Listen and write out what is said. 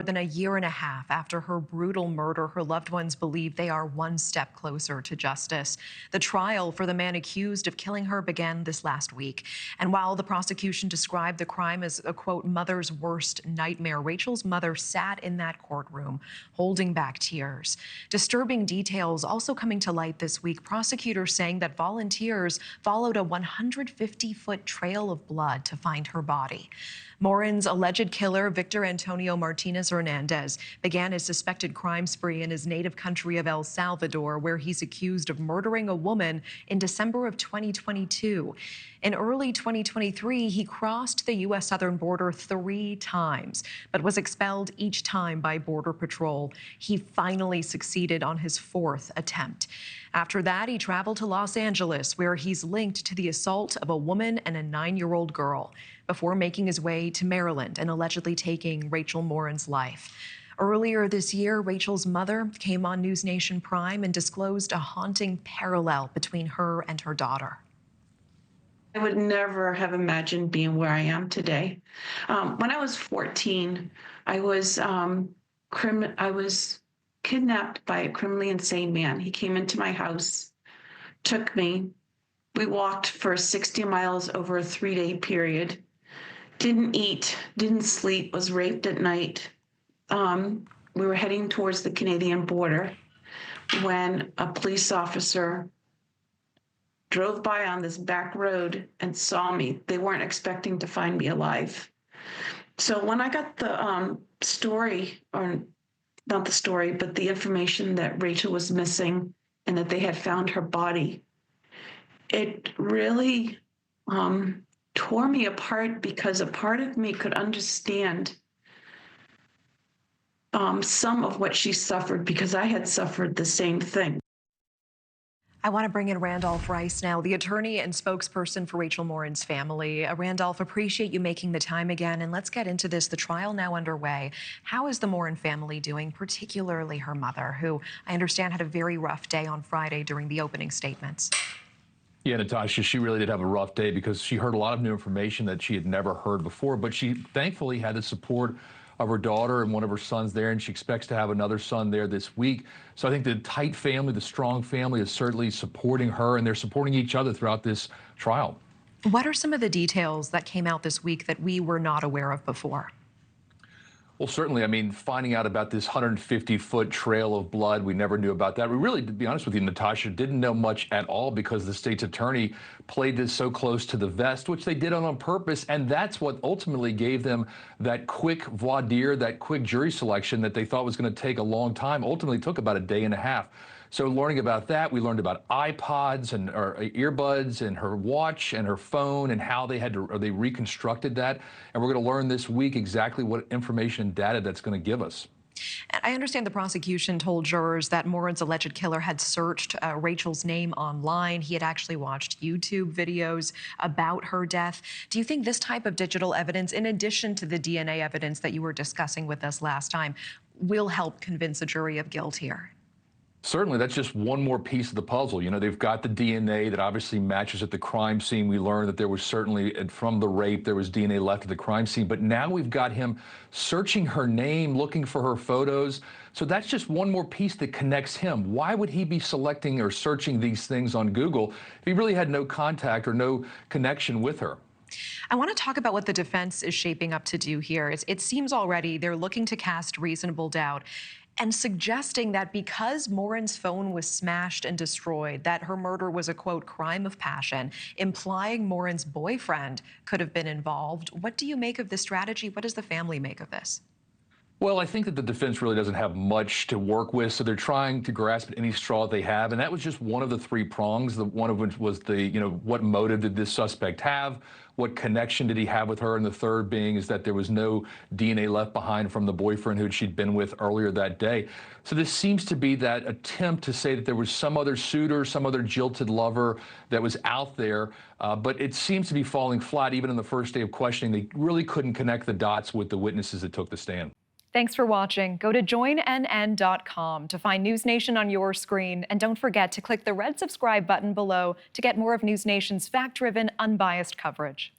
More than a year and a half after her brutal murder, her loved ones believe they are one step closer to justice. The trial for the man accused of killing her began this last week. And while the prosecution described the crime as a, quote, mother's worst nightmare, Rachel's mother sat in that courtroom holding back tears. Disturbing details also coming to light this week. Prosecutors saying that volunteers followed a 150-foot trail of blood to find her body. Morin's alleged killer, Victor Antonio Martinez Hernandez, began his suspected crime spree in his native country of El Salvador, where he's accused of murdering a woman in December of 2022. In early 2023, he crossed the U.S. southern border 3 times, but was expelled each time by Border Patrol. He finally succeeded on his 4th attempt. After that, he traveled to Los Angeles, where he's linked to the assault of a woman and a 9-year-old girl, before making his way to Maryland and allegedly taking Rachel Morin's life. Earlier this year, Rachel's mother came on NewsNation Prime and disclosed a haunting parallel between her and her daughter. I would never have imagined being where I am today. When I was 14, I was kidnapped by a criminally insane man. He came into my house, took me. We walked for 60 miles over a 3-day period. Didn't eat, didn't sleep, was raped at night. We were heading towards the Canadian border when a police officer drove by on this back road and saw me. They weren't expecting to find me alive. So when I got the story, or not the story, but the information that Rachel was missing and that they had found her body, it really tore me apart, because a part of me could understand some of what she suffered, because I had suffered the same thing. I want to bring in Randolph Rice now, the attorney and spokesperson for Rachel Morin's family. Randolph, appreciate you making the time again, and let's get into this. The trial now underway. How is the Morin family doing, particularly her mother, who I understand had a very rough day on Friday during the opening statements? Yeah, Natasha, she really did have a rough day because she heard a lot of new information that she had never heard before, but she thankfully had the support of her daughter and one of her sons there, and she expects to have another son there this week. So I think the tight family, the strong family, is certainly supporting her, and they're supporting each other throughout this trial. What are some of the details that came out this week that we were not aware of before? Well, certainly, I mean, finding out about this 150-foot trail of blood, we never knew about that. We really, to be honest with you, Natasha, didn't know much at all, because the state's attorney played this so close to the vest, which they did on purpose, and that's what ultimately gave them that quick voir dire, that quick jury selection that they thought was going to take a long time. Ultimately took about a day and a half. So learning about that, we learned about iPods and or earbuds and her watch and her phone and how they had to, or they reconstructed that. And we're going to learn this week exactly what information and data that's going to give us. And I understand the prosecution told jurors that Morin's alleged killer had searched Rachel's name online. He had actually watched YouTube videos about her death. Do you think this type of digital evidence, in addition to the DNA evidence that you were discussing with us last time, will help convince a jury of guilt here? Certainly, that's just one more piece of the puzzle. You know, they've got the DNA that obviously matches at the crime scene. We learned that there was certainly, from the rape, there was DNA left at the crime scene. But now we've got him searching her name, looking for her photos. So that's just one more piece that connects him. Why would he be selecting or searching these things on Google if he really had no contact or no connection with her? I want to talk about what the defense is shaping up to do here. It seems already they're looking to cast reasonable doubt and suggesting that because Morin's phone was smashed and destroyed, that her murder was a, quote, crime of passion, implying Morin's boyfriend could have been involved. What do you make of this strategy? What does the family make of this? Well, I think that the defense really doesn't have much to work with, so they're trying to grasp at any straw they have, and that was just one of the 3 prongs. One of which was the, what motive did this suspect have? What connection did he have with her? And the third being is that there was no DNA left behind from the boyfriend who she'd been with earlier that day. So this seems to be that attempt to say that there was some other suitor, some other jilted lover that was out there, but it seems to be falling flat. Even in the first day of questioning, they really couldn't connect the dots with the witnesses that took the stand. Thanks for watching. Go to joinnn.com to find NewsNation on your screen. And don't forget to click the red subscribe button below to get more of NewsNation's fact-driven, unbiased coverage.